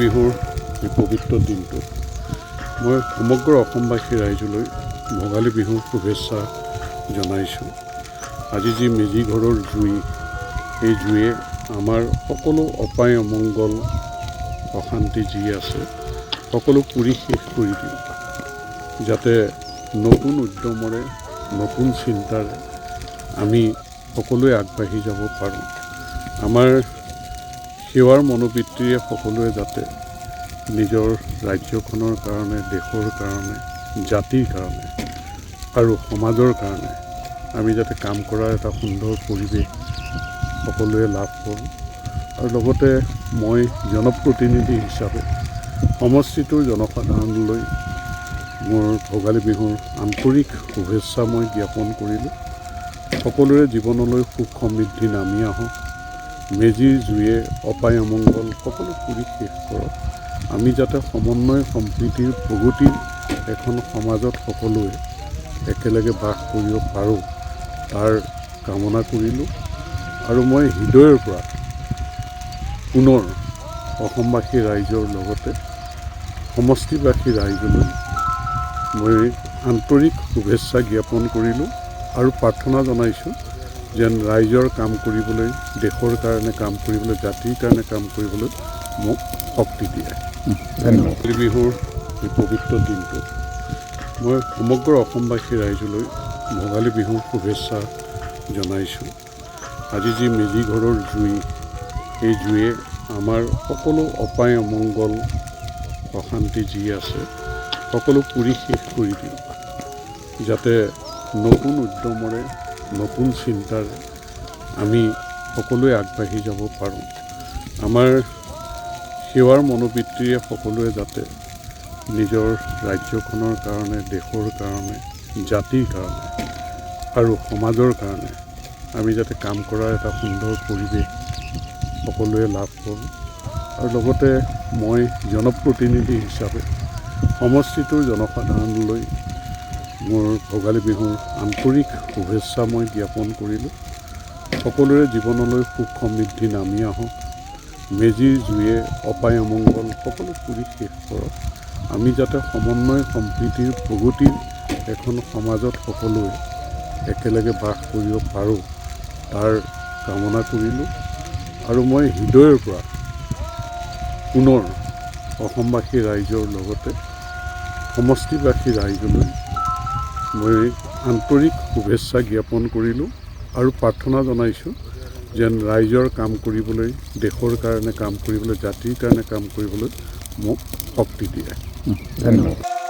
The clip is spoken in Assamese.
বিহুৰ এই পবিত্ৰ দিনটোত মই সমগ্ৰ অসমবাসী ৰাইজলৈ ভোগালী বিহুৰ শুভেচ্ছা জনাইছোঁ। আজি যি মেজি ঘৰৰ জুই, এই জুয়ে আমাৰ সকলো অপায় অমংগল অশান্তি যি আছে সকলো পুৰি শেষ কৰি দিওঁ, যাতে নতুন উদ্যমৰে নতুন চিন্তাৰে আমি সকলোৱে আগবাঢ়ি যাব পাৰোঁ। আমাৰ সেৱাৰ মনোবৃত্তিৰে সকলোৱে যাতে নিজৰ ৰাজ্যখনৰ কাৰণে, দেশৰ কাৰণে, জাতিৰ কাৰণে আৰু সমাজৰ কাৰণে আমি যাতে কাম কৰাৰ এটা সুন্দৰ পৰিৱেশ সকলোৱে লাভ কৰোঁ। আৰু লগতে মই জনপ্ৰতিনিধি হিচাপে সমষ্টিটোৰ জনসাধাৰণলৈ মোৰ ভোগালী বিহুৰ আন্তৰিক শুভেচ্ছা মই জ্ঞাপন কৰিলোঁ। সকলোৰে জীৱনলৈ সুখ সমৃদ্ধি নামি আহক, মেজিৰ জুয়ে অপায় অমংগল সকলো পুৰি শেষ কৰক। আমি যাতে সমন্বয় সম্প্ৰীতিৰ প্ৰগতিৰ এখন সমাজত সকলোৱে একেলগে বাস কৰিব পাৰোঁ, তাৰ কামনা কৰিলোঁ। আৰু মই হৃদয়ৰ পৰা পুনৰ অসমবাসী ৰাইজৰ লগতে সমষ্টিবাসী ৰাইজলৈ মই আন্তৰিক শুভেচ্ছা জ্ঞাপন কৰিলোঁ আৰু প্ৰাৰ্থনা জনাইছোঁ যেন ৰাইজৰ কাম কৰিবলৈ, দেশৰ কাৰণে কাম কৰিবলৈ, জাতিৰ কাৰণে কাম কৰিবলৈ মোক শক্তি দিয়ে। ধন্যবাদ। ভোগালী বিহুৰ এই পবিত্ৰ দিনটোত মই সমগ্ৰ অসমবাসী ৰাইজলৈ ভোগালী বিহুৰ শুভেচ্ছা জনাইছোঁ। আজি যি মেজি ঘৰৰ জুই, এই জুয়ে আমাৰ সকলো অপায় অমংগল অশান্তি যি আছে সকলো পুৰি শেষ কৰি দিওঁ, যাতে নতুন উদ্যমৰে নতুন চিন্তাৰে আমি সকলোৱে আগবাঢ়ি যাব পাৰোঁ। আমাৰ সেৱাৰ মনোবৃত্তিৰে সকলোৱে যাতে নিজৰ ৰাজ্যখনৰ কাৰণে, দেশৰ কাৰণে, জাতিৰ কাৰণে আৰু সমাজৰ কাৰণে আমি যাতে কাম কৰাৰ এটা সুন্দৰ পৰিৱেশ সকলোৱে লাভ কৰোঁ। আৰু লগতে মই জনপ্ৰতিনিধি হিচাপে সমষ্টিটোৰ জনসাধাৰণলৈ মোৰ ভোগালী বিহুৰ আন্তৰিক শুভেচ্ছা মই জ্ঞাপন কৰিলোঁ। সকলোৰে জীৱনলৈ সুখ সমৃদ্ধি নামি আহক, মেজিৰ জুয়ে অপায় অমংগল সকলো পুৰি শেষ কৰক। আমি যাতে সমন্বয় সম্প্ৰীতিৰ প্ৰগতিৰ এখন সমাজত সকলোৱে একেলগে বাস কৰিব পাৰোঁ, তাৰ কামনা কৰিলোঁ। আৰু মই হৃদয়ৰ পৰা পুনৰ অসমবাসী ৰাইজৰ লগতে সমষ্টিবাসী ৰাইজলৈ মই আন্তৰিক শুভেচ্ছা জ্ঞাপন কৰিলোঁ আৰু প্ৰাৰ্থনা জনাইছোঁ যেন ৰাইজৰ কাম কৰিবলৈ, দেশৰ কাৰণে কাম কৰিবলৈ, জাতিৰ কাৰণে কাম কৰিবলৈ মোক শক্তি দিয়ে। ধন্যবাদ।